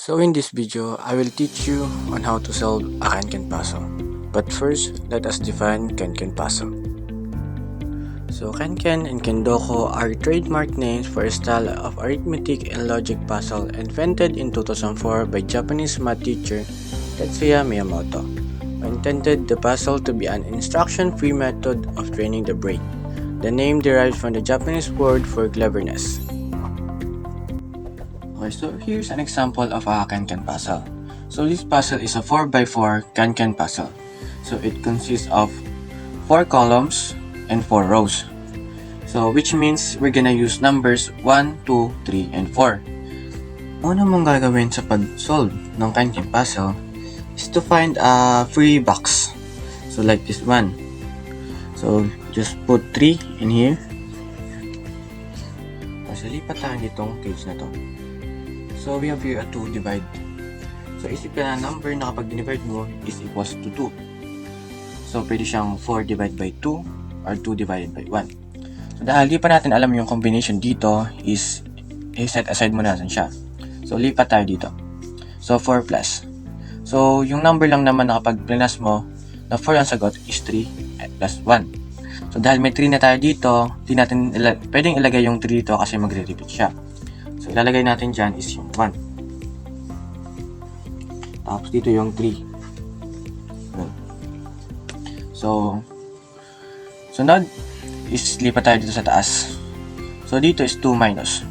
So in this video, I will teach you on how to solve a Can-Can puzzle. But first, let us define Can-Can puzzle. So Can-Can and Kendoko are trademark names for a style of arithmetic and logic puzzle invented in 2004 by Japanese math teacher Tetsuya Miyamoto, who intended the puzzle to be an instruction-free method of training the brain. The name derives from the Japanese word for cleverness. Okay, so here's an example of a Can-Can puzzle. So this puzzle is a 4x4 Can-Can puzzle. So it consists of 4 columns and 4 rows. So which means we're gonna use numbers 1, 2, 3, and 4. Una mong gagawin sa pag-solve ng Can-Can puzzle is to find a free box. So like this one. So just put 3 in here. Tapos lipat tayo ditong cage na to. So we have here a 2 divide. So isip ka na number na kapag divide mo is equals to 2. So pwede siyang 4 divided by 2 or 2 divided by 1. So dahil di pa natin alam yung combination dito is set aside muna natin siya. So lipat tayo dito. So 4 plus. So yung number lang naman na kapag plus mo na 4 ang sagot is 3 plus 1. So dahil may 3 na tayo dito, di natin pwedeng ilagay yung 3 dito kasi magre-repeat siya. So, ilalagay natin dyan is yung 1. Tapos, dito yung 3. So, sunod is lipat tayo dito sa taas. So, dito is 2 minus.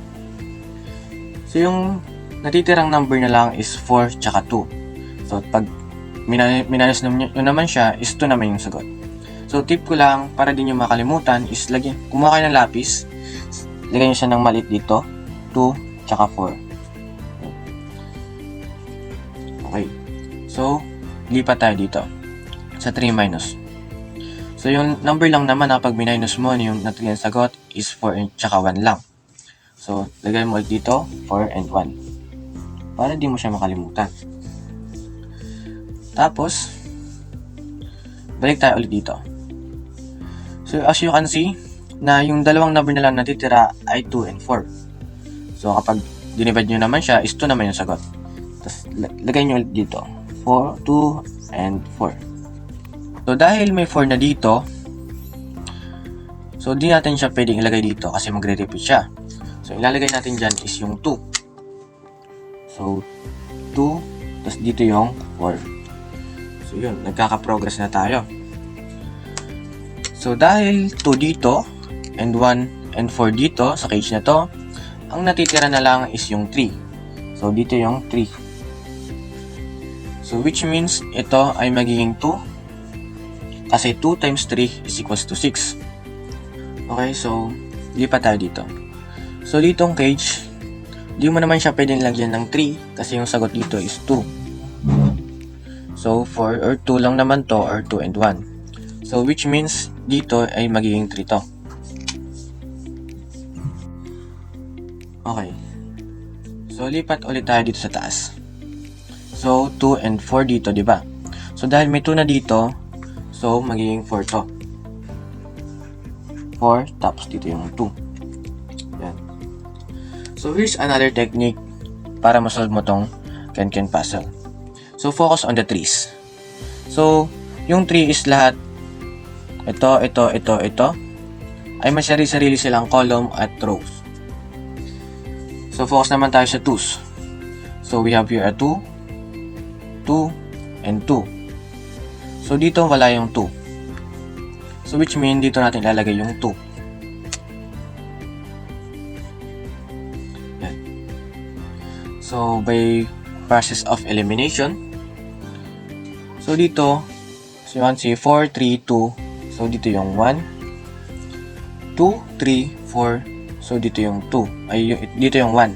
So, yung natitirang number na lang is 4 tsaka 2. So, pag minus naman siya, is 2 naman yung sagot. So, tip ko lang, para din yung makalimutan, is kumuha kayo ng lapis, lagay nyo siya ng maliit dito, 2, tsaka 4. Okay. So, lipat tayo dito sa 3 minus. So, yung number lang naman na pag minus mo, yung natin sagot is 4 and tsaka 1 lang. So, lagay mo ulit dito, 4 and 1. Para di mo siya makalimutan. Tapos, balik tayo ulit dito. So, as you can see, na yung dalawang number na lang natitira ay 2 and 4. So, kapag dinivide nyo naman siya, is 2 naman yung sagot. Tapos, lagay nyo ulit dito. 4, 2, and 4. So, dahil may 4 na dito, so, di natin siya pwedeng ilagay dito kasi magre-repeat siya. So, ilalagay natin dyan is yung 2. So, 2, tapos dito yung 4. So, yun. Nagkaka-progress na tayo. So, dahil 2 dito, and 1 and 4 dito, sa cage na to, ang natitira na lang is yung 3. So, dito yung 3. So, which means, ito ay magiging 2. Kasi 2 times 3 is equals to 6. Okay, so, lipat tayo dito. So, ditong cage, di mo naman siya pwedeng lagyan ng 3 kasi yung sagot dito is 2. So, 4 or 2 lang naman to or 2 and 1. So, which means, dito ay magiging 3 to. Okay. So, lipat ulit tayo dito sa taas. So, 2 and 4 dito, di ba? So, dahil may 2 na dito, so, magiging 4 to. 4, tapos dito yung 2. Yan. So, here's another technique para masolve mo tong Can-Can puzzle. So, focus on the 3's. So, yung 3 is lahat ito, ay may sarili-sarili silang column at rows. So, focus naman tayo sa 2's. So, we have here a 2, 2, and 2. So, dito wala yung 2. So, which mean, dito natin ilalagay yung 2. Yan. So, by process of elimination, so, dito, so, you can see 4, 3, 2. So, dito yung 1, 2, 3, 4. So, dito yung 2. Dito yung 1.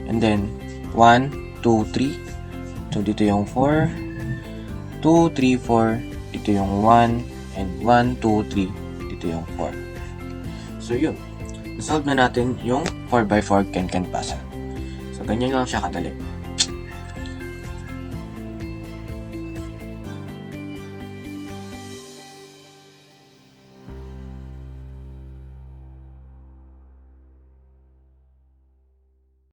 And then, 1, 2, 3. So, dito yung 4. 2, 3, 4. Dito yung 1. And 1, 2, 3. Dito yung 4. So, yun. Nasolve na natin yung 4x4 Can-Can puzzle. So, ganyan lang siya kadali.